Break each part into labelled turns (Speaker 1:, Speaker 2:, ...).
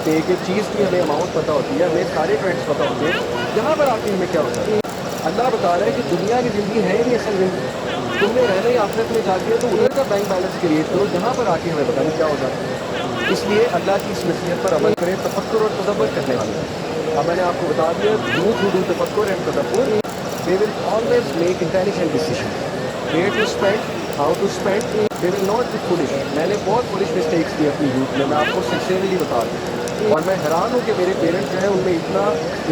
Speaker 1: होते हैं, एक एक चीज़ की हमें अमाउंट पता होती है, हमें सारे ट्रेंड्स पता होते हैं, यहाँ पर आके हमें क्या होता है, अल्लाह बता रहा है कि दुनिया की ज़िंदगी है ही नहीं असल ज़िंदगी, तुमने रहना ही आखिरत में जाके है, तो उधर का बैंक बैलेंस क्रिएट करो, यहाँ पर आके हमें पता नहीं क्या हो जाता है। इसलिए अल्लाह की इस नसीहत पर अमल करें, तफक्कुर और तदब्बर करने वाले हैं। अब मैंने आपको बता दिया, यूथ हु डू तफक्कुर एंड तदब्बर, they will always make intelligent decisions. Where to spend, how to spend, they will not be foolish. मैंने बहुत foolish mistakes की अपनी यूथ में, मैं आपको sincerely बता दूँ, और मैं हैरान हूँ कि मेरे पेरेंट्स जो है उनमें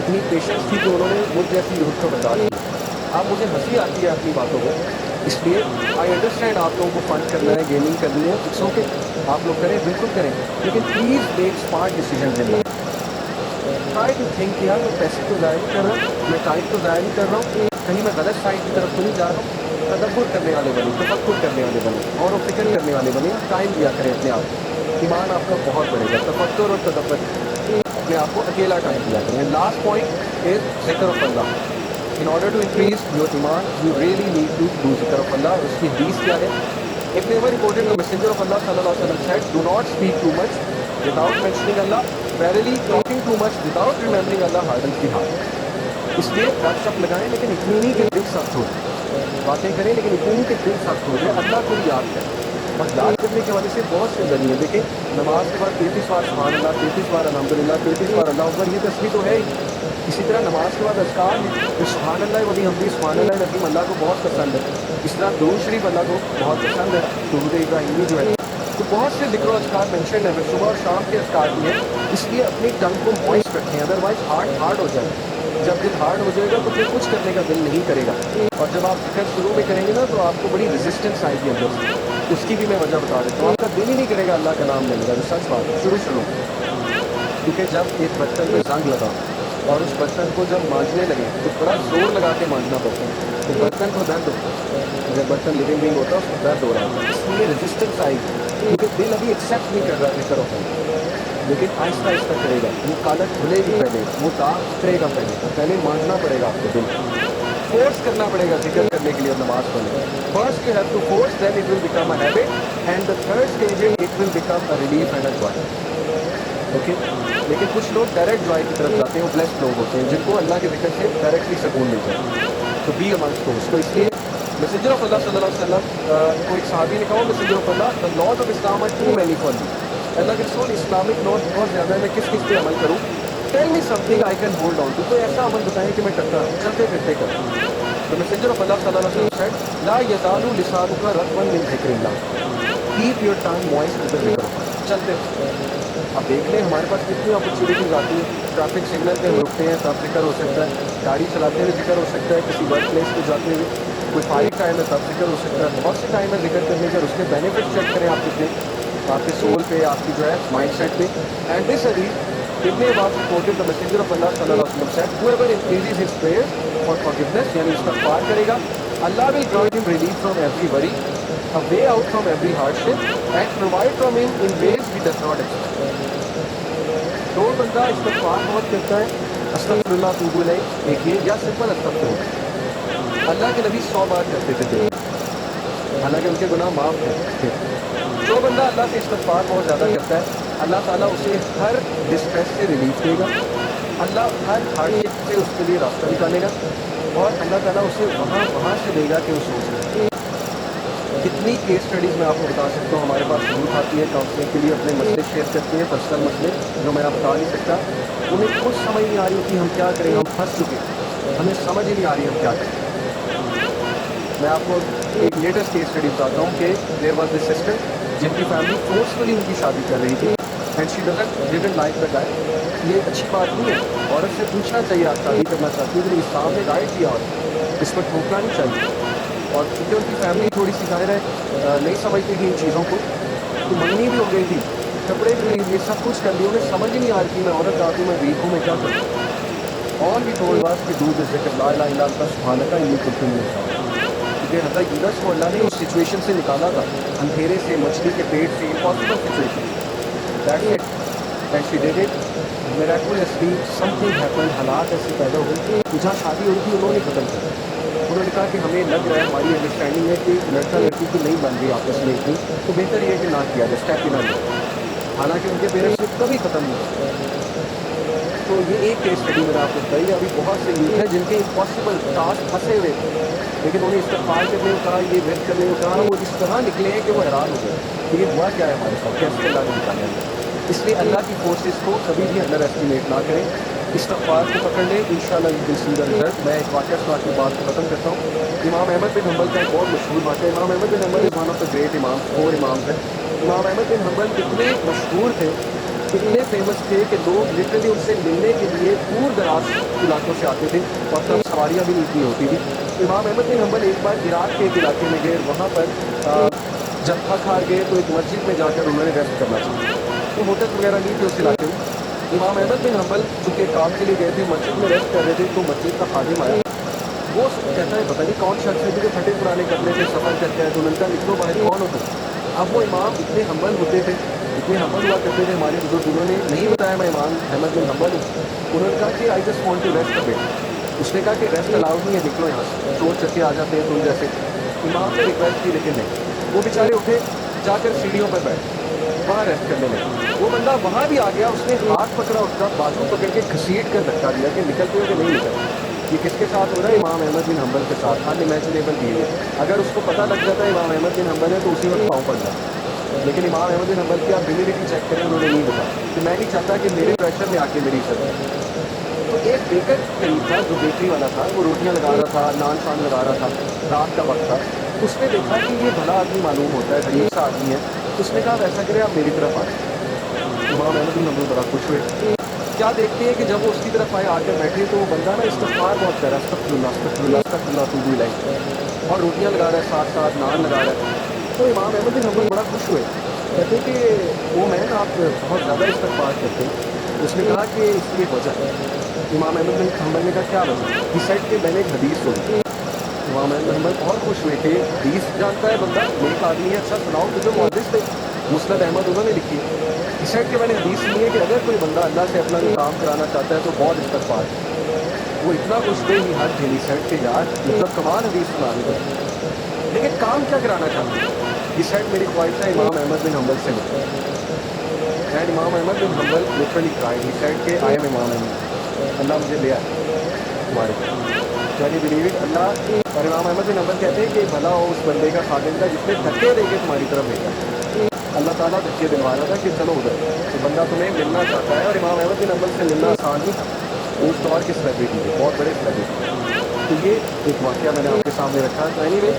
Speaker 1: इतनी पेशेंस थी कि उन्होंने मुझ जैसी यूथ को बर्दाश्त किया। अब मुझे हंसी आती है अपनी बातों को, इसलिए आई अंडरस्टैंड आप लोगों को फन करना है, गेमिंग करनी है, इट्स ओके, आप लोग करें, बिल्कुल करें, लेकिन please make smart decision in life. Try to think, यार मैं पैसे तो ज़ाया नहीं कर रहा, मैं टाइम तो ज़ाया नहीं कर रहा हूँ, कहीं मैं गलत साइड की तरफ तो नहीं जा रहा हूँ। तदब्बुर करने वाले बने, तफक्कुर करने वाले बने, और फिक्र करने वाले बने, टाइम दिया करें अपने आप को, ईमान आपका बहुत बढ़ेगा। तफक्कुर और तदब्बर, अपने आप को अकेला टाइम दिया करें। लास्ट पॉइंट इज जिक्र ऑफ अल्लाह। In order to increase your ईमान you really need to do जिक्र ऑफ अल्लाह। उसकी हदीस क्या है? इब्न उमर रिपोर्टेड द मैसेंजर ऑफ अल्लाह सल्लल्लाहु अलैहि वसल्लम said, do not speak too much without mentioning Allah. Verily, talking too much without remembering Allah hardens the heart. इसलिए गपशप लगाएं, लेकिन इतनी नहीं कि दिल सख्त हो जाए, बातें करें लेकिन इतनी नहीं कि दिल सख्त हो जाए, अल्लाह को भी याद करें। और याद करने के वजह से बहुत से जरिए देखें, नमाज के बाद 33 बार सुभान अल्लाह, 33 बार अल्हम्दुलिल्लाह, 33 बार अल्लाह अकबर, ये तस्बीह तो है ही। इसी तरह नमाज के बाद अज़कार है, तो सुभान अल्लाह वली हमदी, सुभान अल्लाह नज़ीम अल्लाह को बहुत पसंद है। इस तरह दुरूद शरीफ अल्लाह को बहुत पसंद है, दुरूद इब्राहिमी जो है। तो बहुत से ज़िक्र अज़कार मेंशन है, सुबह और शाम के अज़कार भी हैं, इसलिए अपनी टंग को मॉइस्ट रखें, अदरवाइज हार्ड हो जाए। जब दिल हार्ड हो जाएगा तो फिर कुछ करने का दिल नहीं करेगा, और जब आप जिक्र शुरू में करेंगे ना तो आपको बड़ी रेजिस्टेंस आएगी अंदर से। उसकी भी मैं वजह बता देता हूँ, आपका दिल ही नहीं करेगा अल्लाह का नाम लेने का, तो सच बात है शुरू क्योंकि जब एक बर्तन में जंग लगा और उस बर्तन को जब मांजने लगे तो बड़ा जोर लगा के मांजना पड़ता है, तो बर्तन को दर्द होता है। अगर बर्तन लिविंग बीइंग होता है उसको दर्द हो रहा होता है, इसलिए रेजिस्टेंस आएगी, क्योंकि दिल अभी एक्सेप्ट नहीं कर रहा जिक्र ऑफ अल्लाह, लेकिन आहिस्ता आहिस्ता करेगा। वो कालक धुलेगी पहले, वो दाग उतरेगा पहले मांझना पड़ेगा आपको, दिल फोर्स करना पड़ेगा जिक्र करने के लिए नमाज पढ़ने। First you have to force, then it will become a habit, and the third stage it will become a relief and a joy. Okay, लेकिन कुछ लोग डायरेक्ट जॉय की तरफ जाते हैं, वो ब्लेस्ड लोग होते हैं जिनको अल्लाह के जिक्र से डायरेक्टली सुकून मिल जाए, तो बी अमंग्स्ट दोस्त। तो इसलिए मैसेंजर ऑफ अल्लाह सल्लल्लाहु अलैहि वसल्लम को एक सहाबी ने कहा, मैसेंजर ऑफ अल्लाह, द लॉज ऑफ इस्लाम are too many for me. अल्लाह के रसूल, इस्लामिक लॉज बहुत ज़्यादा है, मैं किस पे अमल करूँ? Tell me something I can hold on to, कोई ऐसा अमल बताएं कि मैं टक्का रहूँ, चलते फिरते करूँ। तो मैसेंजर ऑफ अल्लाह सल्लल्लाहु अलैहि वसल्लम सेड, ला यज़ालु लिसानुका रत्बन मिन ज़िक्रिल्लाह, keep your tongue moist with the ज़िक्र ऑफ अल्लाह। चलते अब देख लें हमारे पास कितनी अपॉर्चुनिटीज़ आती है, ट्रैफिक सिग्नल पे हम रुकते हैं तब जिक्र हो सकता है, गाड़ी चलाते हुए जिक्र हो सकता है, किसी वर्क प्लेस पे जाते हुए, कोई फारिग टाइम है तब जिक्र हो सकता है, बहुत से टाइम है जिक्र करने का। उसके बेनिफिट चेक करें आप कितने, आपके सोल पे, आपकी जो है माइंड सेट पे। एंड दिस हदीस इब्न अब्बास रिपोर्टेड द मैसेंजर ऑफ अल्लाह सल्लल्लाहु अलैहि वसल्लम said, whoever increases his prayers for forgiveness, यानी इस्तग़फ़ार करेगा, अल्लाह will grant him relief from every worry, a way out from every hardship, and provide from him in ways he does not expect. तो बंदा इस्तग़फ़ार बहुत करता है, अस्तग़फिरुल्लाह तूबू इलैह एक ये, या सिंपल अस्तग़फिरुल्लाह, अल्लाह के नबी 100 बार करते थे दिन में, हालांकि उनके गुनाह माफ थे। जो बंदा अल्लाह से इस्तग़फ़ार बहुत ज़्यादा करता है, अल्लाह ताला उसे हर डिस्ट्रेस से रिलीफ देगा, अल्लाह हर हार्डशिप से उसके लिए रास्ता निकालेगा, और अल्लाह ताला उसे वहाँ से देगा कि वो सोच ले। कितनी केस स्टडीज़ मैं आपको बता सकता हूँ, हमारे पास यूथ आती है काउंसलिंग के लिए, अपने मसले शेयर करती है, पर्सनल मसले जो मैं आप बता नहीं सकता, उन्हें कुछ समझ नहीं आ रही होती हम क्या करें, हम फंस चुके, हमें समझ ही नहीं आ रही हम क्या करें। मैं आपको एक लेटेस्ट केस स्टडी बताता हूँ कि देयर वाज दिस सिस्टर जिनकी फैमिली फोर्सफुली उनकी शादी कर रही थी, and she didn't like the guy. ये अच्छी बात नहीं है, औरत से पूछना चाहिए आप शादी करना चाहती हो, लेकिन इस्लाम ने गाइड दिया और इस पर ठोकना नहीं चाहिए। और चूँकि उनकी फैमिली थोड़ी सी ज़ाहिर है नहीं समझती थी इन चीज़ों को, तो मंगनी भी हो गई थी, कपड़े भी खरीद लिए, सब कुछ कर लिया, उन्हें समझ ही नहीं आ रही थी मैं औरत जाती हूँ, मैं वीक हूँ, मैं क्या करूँ। ऑल वी टोल्ड वाज कि डू दिस ज़िक्र ला इलाहा इल्ला अंता सुब्हानका इन्नी कुन्तु मिनज़ ज़ालिमीन। क्योंकि हज़रत यूनुस को अल्लाह ने उस सिचुएशन से निकाला था, अंधेरे से, मछली के पेट से, impossible situation. That's it, and she did it मिरेकुलसली। Something happened, हालात ऐसे पैदा हुए कि जहाँ शादी हो रही थी उन्होंने ख़त्म कर दी। उन्होंने कहा कि हमें लग रहा है, हमारी अंडरस्टैंडिंग है कि लड़का लड़की की नहीं बन रही आपस में इतनी, तो बेहतर ये है कि ना किया जाए, स्टेप ही ना लिया। हालांकि उनके पेरेंट्स ने कभी ख़त्म नहीं किया। तो ये एक केस स्टडी मैंने आपको बताई। अभी बहुत से यूथ हैं जिनके इम्पॉसिबल टास्क फंसे हुए थे, लेकिन उन्हें इस्तिग़फ़ार करने को कहा, ये व्रत करने को कहा, वो इस तरह निकले हैं कि वो हैरान हो गए कि ये हुआ क्या है हमारे साथ, कैसे अल्लाह ने निकाला है। इसलिए अल्लाह की फोर्सेस को कभी भी अंडर एस्टिमेट ना करें, इस्तिग़फ़ार को पकड़ लें, इंशाअल्लाह you will see the result. मैं एक वाक़या सुना के बात को ख़त्म करता हूँ। इमाम अहमद बिन हम्बल का एक बहुत मशहूर वाक़या। इमाम अहमद बिन हम्बल is one of the great इमाम, 4 इमाम्स हैं। इमाम अहमद बिन हम्बल इतने मशहूर थे, इतने फेमस थे कि लोग लिटरली उनसे मिलने के लिए दूर दराज इलाकों से आते थे, और तब सवारियाँ भी नहीं इतनी होती थी। इमाम अहमद बिन हम्बल एक बार इराक के एक इलाके में गए, वहाँ पर जब थक हार गए तो एक मस्जिद में जाकर उन्होंने रेस्ट करना चाहा। तो होटल वगैरह नहीं थे उस इलाके में। इमाम अहमद बिन हम्बल चूँकि काम के लिए गए थे, मस्जिद में रेस्ट कर रहे थे, तो मस्जिद का खादिम आया। वो कहता है पता नहीं कौन शख्स है जो फटे पुराने कपड़े से सफ़र करके आए, तो उन्होंने कहा निकलो बाहर, कौन हो तुम? अब वो इमाम इतने हम्बल होते थे, इतने हम्बल हुआ करते थे हमारे बुजुर्ग, उन्होंने नहीं बताया मैं इमाम अहमद बिन हम्बल हूँ। उन्होंने कहा कि I just want to rest a bit. उसने कहा कि रेस्ट अलाउड नहीं है, निकलो यहाँ से, चोर चक्के आ जाते हैं तुम जैसे। इमाम ने रिक्वेस्ट की, लेकिन नहीं। वो बेचारे उठे, जाकर सीढ़ियों पर बैठे, वहाँ रेस्ट करने लगे। वो बंदा वहाँ भी आ गया, उसने हाथ पकड़ा, उसका बाजू पकड़ के घसीट कर धक्का दिया कि निकलते हो कि नहीं निकलते। ये किसके साथ हो रहा है? इमाम अहमद बिन हम्बल के साथ। Unimaginable behaviour. अगर उसको पता लग जाता है इमाम अहमद बिन हम्बल है तो उसी वक्त पाँव पड़ जाता। लेकिन इमाम अहमद बिन हम्बल की आप ह्यूमिलिटी चेक करें, उन्होंने नहीं बताया कि मैं नहीं चाहता कि मेरे प्रेशर में आके मेरी इज्जत है। तो एक बेकर करीब था, जो बेकरी वाला था, वो रोटियां लगा रहा था, नान शान लगा रहा था, रात का वक्त था। उसने देखा कि ये भला आदमी मालूम होता है, गरीब सा आदमी है। उसने कहा वैसा करे आप मेरी तरफ आ जाए। इमाम अहमद बिन हम्बल बड़ा खुश हुए। क्या देखते हैं कि जब वो उसकी तरफ आए, आकर बैठे, तो वो बंदा ना इस्तिग़फ़ार बहुत कर रहा है, अस्तग़फ़िरुल्लाह अस्तग़फ़िरुल्लाह अस्तग़फ़िरुल्लाह तूबू इलैह, और रोटियां लगा रहा है, साथ साथ नान लगा रहा है। तो इमाम अहमद बिन हम्बल बड़ा खुश हुए, कहते हैं कि वो मैन आप बहुत ज़्यादा इस्तिग़फ़ार करते हैं। उसने कहा कि इसकी एक वजह है। इमाम अहमद बिन हम्बल ने कहा क्या वजह? ही सेड कि मैंने एक हदीस सुनी। इमाम अहमद बिन हम्बल बहुत खुश हुए कि हदीस जानता है बंदा, नेक आदमी है, अच्छा सुनाओ। तो जो मुहद्दिस थे मुस्नद अहमद, उन्होंने लिखी है। इस साइड के मैंने हदीस सुनी है कि अगर कोई बंदा अल्लाह से अपना कोई काम कराना चाहता है तो बहुत इस्तग़फ़ार करे। वो इतना खुश हुए ही हद झेली साइड के, यार मतलब कमाल हदीस सुना रही हो, लेकिन काम क्या कराना चाहते हैं? इस साइड मेरी ख्वाहिश है इमाम अहमद बिन हम्बल से मिले। एंड इमाम अहमद बिन हम्बल लिटरली क्राइड। इस साइड के आई एम इमाम अहमद, अल्लाह मुझे ले आए तुम्हारे पास। Can you believe it? अल्लाह और इमाम अहमद बिन हम्बल कहते हैं कि भला हो उस बंदे का खादिम का जिसने धक्के देके तुम्हारी तरफ भेजा। अल्लाह ताला धक्के दिलवा रहा था कि चलो उधर, तो बंदा तुम्हें मिलना चाहता है। और इमाम अहमद बिन हम्बल से मिलना आसान नहीं था, उस दौर के सेलिब्रिटी थे, बहुत बड़े सेलिब्रिटी थे। तो ये एक वाक़या मैंने आपके सामने रखा। तो एनीवे,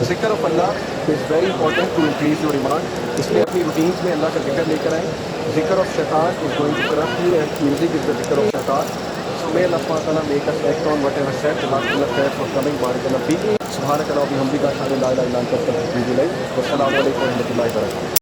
Speaker 1: ज़िक्र ऑफ अल्लाह is very important to increase your ईमान। इसलिए अपनी रूटीन्स में अल्लाह का ज़िक्र लेकर आएँ। ज़िक्र ऑफ शैतान is going to corrupt you, and music is the ज़िक्र ऑफ शैतान। So may Allah subhanahu wa ta'ala make us act on whatever said. Jazakallah khair for coming. Barakallah feek. Subhanaka Rabbi hamdika ashhadu an la ilaha illa anta astaghfiruka wa atubu ilayk. Wassalamu alaikum wa rahmatullahi wa barakatuh.